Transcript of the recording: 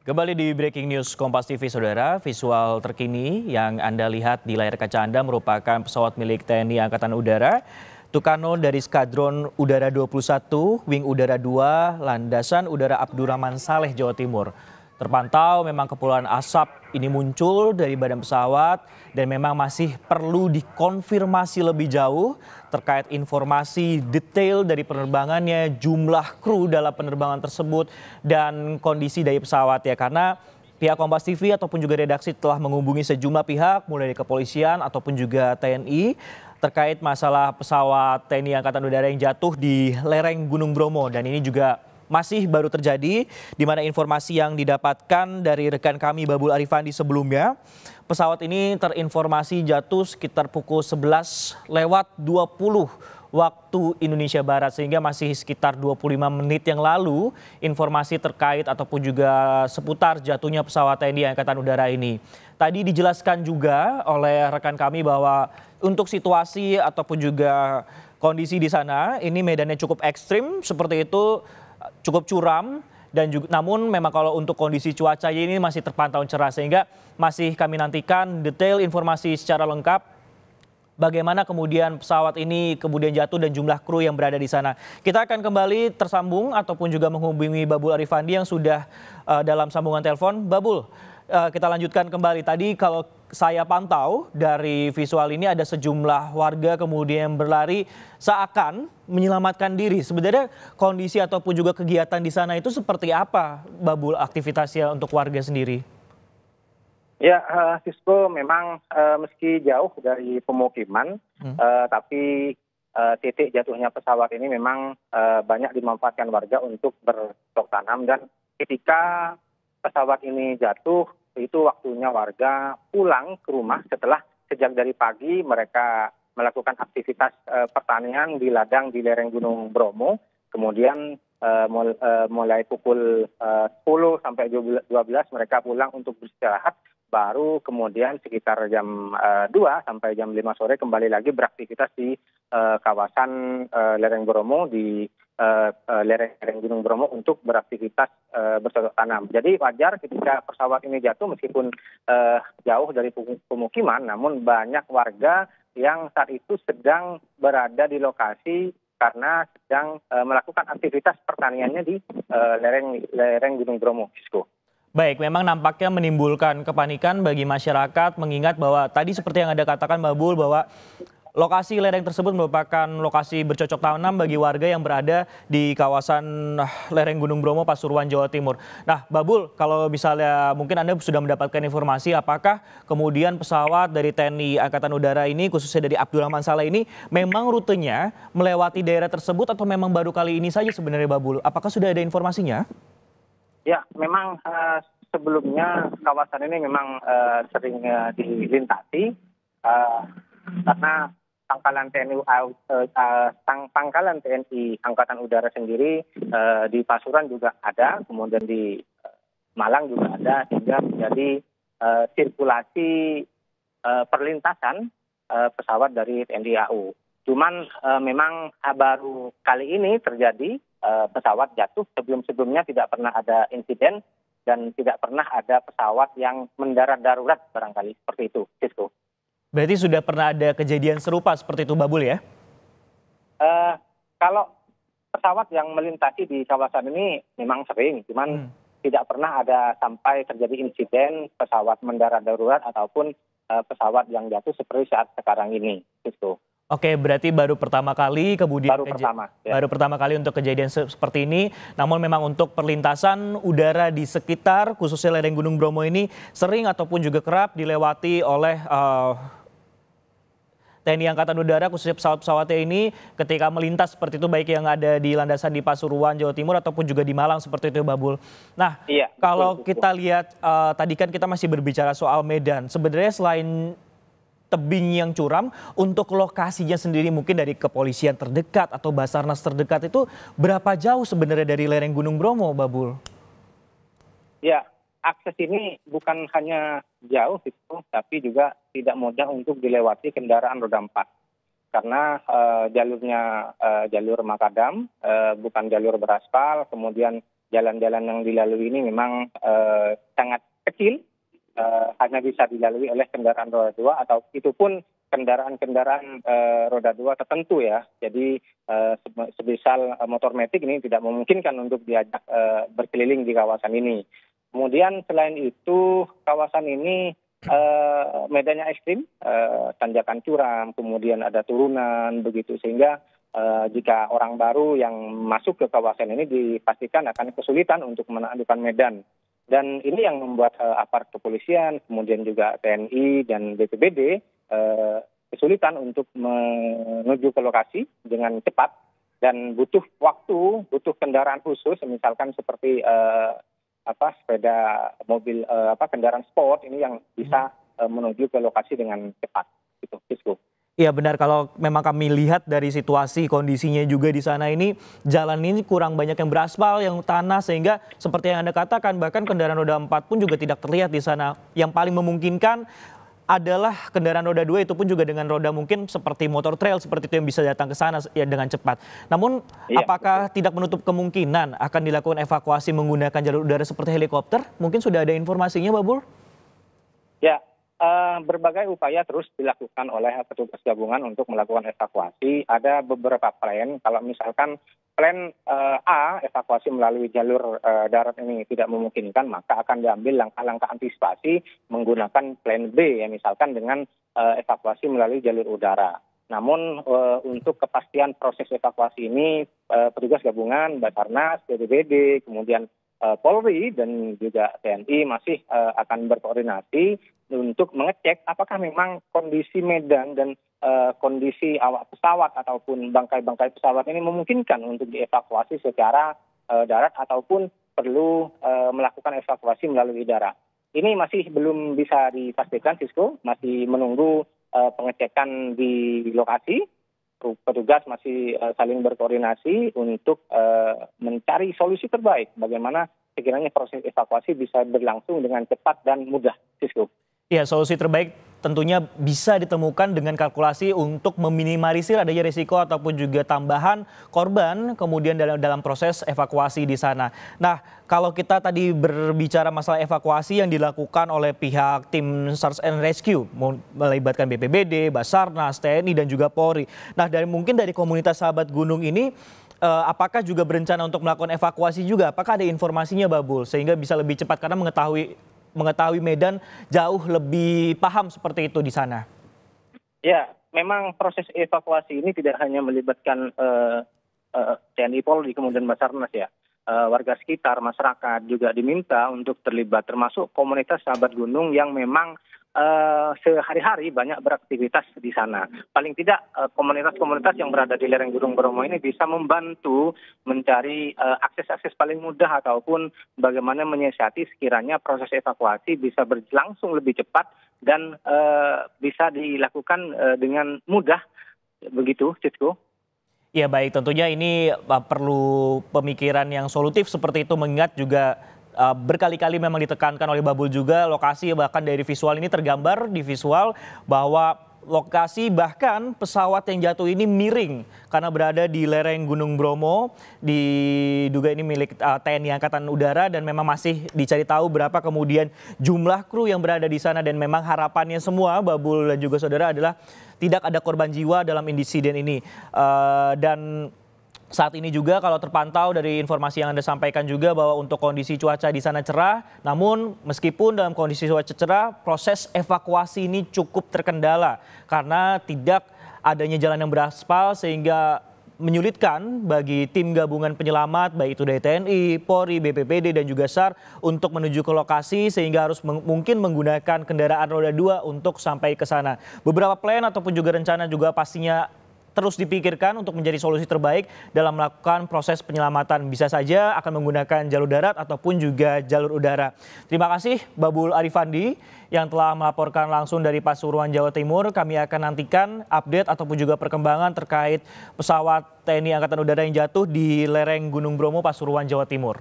Kembali di Breaking News Kompas TV, Saudara. Visual terkini yang Anda lihat di layar kaca Anda merupakan pesawat milik TNI Angkatan Udara, Tucano dari Skadron Udara 21, Wing Udara 2, Landasan Udara Abdurrahman Saleh, Jawa Timur. Terpantau memang kepulan asap ini muncul dari badan pesawat dan memang masih perlu dikonfirmasi lebih jauh terkait informasi detail dari penerbangannya, jumlah kru dalam penerbangan tersebut dan kondisi dari pesawat ya, karena pihak Kompas TV ataupun juga redaksi telah menghubungi sejumlah pihak mulai dari kepolisian ataupun juga TNI terkait masalah pesawat TNI Angkatan Udara yang jatuh di lereng Gunung Bromo, dan ini juga masih baru terjadi, di mana informasi yang didapatkan dari rekan kami Babul Arifandi sebelumnya, pesawat ini terinformasi jatuh sekitar pukul 11:20 waktu Indonesia Barat, sehingga masih sekitar 25 menit yang lalu informasi terkait ataupun juga seputar jatuhnya pesawat TNI Angkatan Udara ini. Tadi dijelaskan juga oleh rekan kami bahwa untuk situasi ataupun juga kondisi di sana ini medannya cukup ekstrim seperti itu, cukup curam, dan juga namun memang kalau untuk kondisi cuaca ini masih terpantau cerah, sehingga masih kami nantikan detail informasi secara lengkap bagaimana kemudian pesawat ini kemudian jatuh dan jumlah kru yang berada di sana. Kita akan kembali tersambung ataupun juga menghubungi Babul Arifandi yang sudah dalam sambungan telepon. Babul, kita lanjutkan kembali. Tadi kalau saya pantau dari visual ini ada sejumlah warga kemudian berlari seakan menyelamatkan diri. Sebenarnya kondisi ataupun juga kegiatan di sana itu seperti apa, Babul, aktivitasnya untuk warga sendiri? Ya, Sisko, memang meski jauh dari pemukiman, tapi titik jatuhnya pesawat ini memang banyak dimanfaatkan warga untuk bercocok tanam, dan ketika pesawat ini jatuh, itu waktunya warga pulang ke rumah setelah sejak dari pagi mereka melakukan aktivitas pertanian di ladang di lereng Gunung Bromo. Kemudian mulai pukul 10 sampai 12 mereka pulang untuk beristirahat. Baru kemudian sekitar jam 2 sampai jam 5 sore kembali lagi beraktivitas di kawasan lereng Bromo, di lereng Gunung Bromo untuk beraktivitas bercocok tanam. Jadi wajar ketika pesawat ini jatuh meskipun jauh dari pemukiman, namun banyak warga yang saat itu sedang berada di lokasi karena sedang melakukan aktivitas pertaniannya di lereng Gunung Bromo, Sisko. Baik, memang nampaknya menimbulkan kepanikan bagi masyarakat, mengingat bahwa tadi seperti yang Anda katakan, Babul, bahwa lokasi lereng tersebut merupakan lokasi bercocok tanam bagi warga yang berada di kawasan lereng Gunung Bromo, Pasuruan, Jawa Timur. Nah, Babul, kalau misalnya mungkin Anda sudah mendapatkan informasi, apakah kemudian pesawat dari TNI Angkatan Udara ini, khususnya dari Abdurrahman Saleh ini, memang rutenya melewati daerah tersebut atau memang baru kali ini saja sebenarnya, Babul? Apakah sudah ada informasinya? Ya, memang sebelumnya kawasan ini memang sering dilintasi karena pangkalan TNI Angkatan Udara sendiri di Pasuruan juga ada, kemudian di Malang juga ada, sehingga menjadi sirkulasi perlintasan pesawat dari TNI AU. Cuman memang baru kali ini terjadi pesawat jatuh. Sebelum-sebelumnya tidak pernah ada insiden dan tidak pernah ada pesawat yang mendarat darurat barangkali seperti itu, Sisko. Berarti sudah pernah ada kejadian serupa seperti itu, Babul, ya? Kalau pesawat yang melintasi di kawasan ini memang sering, cuman tidak pernah ada sampai terjadi insiden pesawat mendarat darurat ataupun pesawat yang jatuh seperti saat sekarang ini, Sisko. Oke, berarti baru pertama kali kemudian baru pertama kali untuk kejadian seperti ini. Namun memang untuk perlintasan udara di sekitar khususnya lereng Gunung Bromo ini sering ataupun juga kerap dilewati oleh TNI Angkatan Udara, khususnya pesawat-pesawatnya ini ketika melintas seperti itu, baik yang ada di landasan di Pasuruan, Jawa Timur ataupun juga di Malang seperti itu, Babul. Nah, iya, kalau kita lihat tadi kan kita masih berbicara soal medan. Sebenarnya selain tebing yang curam, untuk lokasinya sendiri mungkin dari kepolisian terdekat atau Basarnas terdekat itu berapa jauh sebenarnya dari lereng Gunung Bromo, Babul? Ya, akses ini bukan hanya jauh, tapi juga tidak mudah untuk dilewati kendaraan roda 4. Karena jalurnya jalur makadam, bukan jalur beraspal, kemudian jalan-jalan yang dilalui ini memang sangat kecil, hanya bisa dilalui oleh kendaraan roda dua atau itu pun kendaraan-kendaraan roda dua tertentu ya. Jadi sebisal motor metik ini tidak memungkinkan untuk diajak berkeliling di kawasan ini. Kemudian selain itu kawasan ini medannya ekstrim, tanjakan curam, kemudian ada turunan begitu, sehingga jika orang baru yang masuk ke kawasan ini dipastikan akan kesulitan untuk menaklukkan medan. Dan ini yang membuat aparat kepolisian, kemudian juga TNI dan BPBD kesulitan untuk menuju ke lokasi dengan cepat dan butuh waktu, butuh kendaraan khusus, misalkan seperti sepeda mobil, kendaraan sport ini yang bisa menuju ke lokasi dengan cepat. Gitu, Sisko. Iya benar, kalau memang kami lihat dari situasi kondisinya juga di sana ini, jalan ini kurang banyak yang beraspal, yang tanah, sehingga seperti yang Anda katakan bahkan kendaraan roda 4 pun juga tidak terlihat di sana. Yang paling memungkinkan adalah kendaraan roda 2, itu pun juga dengan roda mungkin seperti motor trail seperti itu yang bisa datang ke sana ya dengan cepat. Namun apakah tidak menutup kemungkinan akan dilakukan evakuasi menggunakan jalur udara seperti helikopter? Mungkin sudah ada informasinya, Babul? Ya, berbagai upaya terus dilakukan oleh petugas gabungan untuk melakukan evakuasi. Ada beberapa plan, kalau misalkan plan A, evakuasi melalui jalur darat ini tidak memungkinkan, maka akan diambil langkah-langkah antisipasi menggunakan plan B, ya misalkan dengan evakuasi melalui jalur udara. Namun untuk kepastian proses evakuasi ini, petugas gabungan, Basarnas, BPBD, kemudian Polri dan juga TNI masih akan berkoordinasi untuk mengecek apakah memang kondisi medan dan kondisi awak pesawat ataupun bangkai-bangkai pesawat ini memungkinkan untuk dievakuasi secara darat ataupun perlu melakukan evakuasi melalui udara. Ini masih belum bisa dipastikan, Sisko, masih menunggu pengecekan di lokasi. Petugas masih saling berkoordinasi untuk mencari solusi terbaik bagaimana sekiranya proses evakuasi bisa berlangsung dengan cepat dan mudah, Sisko. Ya, solusi terbaik tentunya bisa ditemukan dengan kalkulasi untuk meminimalisir adanya risiko ataupun juga tambahan korban kemudian dalam proses evakuasi di sana. Nah, kalau kita tadi berbicara masalah evakuasi yang dilakukan oleh pihak tim Search and Rescue, melibatkan BPBD, Basarnas, TNI dan juga Polri. Nah, mungkin dari komunitas sahabat gunung ini, apakah juga berencana untuk melakukan evakuasi juga? Apakah ada informasinya, Babul, sehingga bisa lebih cepat karena mengetahui medan jauh lebih paham seperti itu di sana? Ya, memang proses evakuasi ini tidak hanya melibatkan TNI, Polri, kemudian Basarnas ya. Warga sekitar, masyarakat juga diminta untuk terlibat, termasuk komunitas sahabat gunung yang memang sehari-hari banyak beraktivitas di sana. Paling tidak komunitas-komunitas yang berada di lereng Gunung Bromo ini bisa membantu mencari akses-akses paling mudah ataupun bagaimana menyiasati sekiranya proses evakuasi bisa berlangsung lebih cepat dan bisa dilakukan dengan mudah. Begitu, Sisko. Ya baik, tentunya ini perlu pemikiran yang solutif seperti itu, mengingat juga berkali-kali memang ditekankan oleh Babul juga lokasi, bahkan dari visual ini tergambar di visual bahwa lokasi bahkan pesawat yang jatuh ini miring karena berada di lereng Gunung Bromo, diduga ini milik TNI Angkatan Udara dan memang masih dicari tahu berapa kemudian jumlah kru yang berada di sana, dan memang harapannya semua Babul dan juga saudara adalah tidak ada korban jiwa dalam insiden ini. Dan saat ini juga kalau terpantau dari informasi yang Anda sampaikan juga bahwa untuk kondisi cuaca di sana cerah, namun meskipun dalam kondisi cuaca cerah, proses evakuasi ini cukup terkendala karena tidak adanya jalan yang beraspal sehingga menyulitkan bagi tim gabungan penyelamat baik itu dari TNI, Polri, BPBD dan juga SAR untuk menuju ke lokasi, sehingga harus mungkin menggunakan kendaraan roda 2 untuk sampai ke sana. Beberapa plan ataupun juga rencana juga pastinya terus dipikirkan untuk menjadi solusi terbaik dalam melakukan proses penyelamatan. Bisa saja akan menggunakan jalur darat ataupun juga jalur udara. Terima kasih Babul Arifandi yang telah melaporkan langsung dari Pasuruan, Jawa Timur. Kami akan nantikan update ataupun juga perkembangan terkait pesawat TNI Angkatan Udara yang jatuh di lereng Gunung Bromo, Pasuruan, Jawa Timur.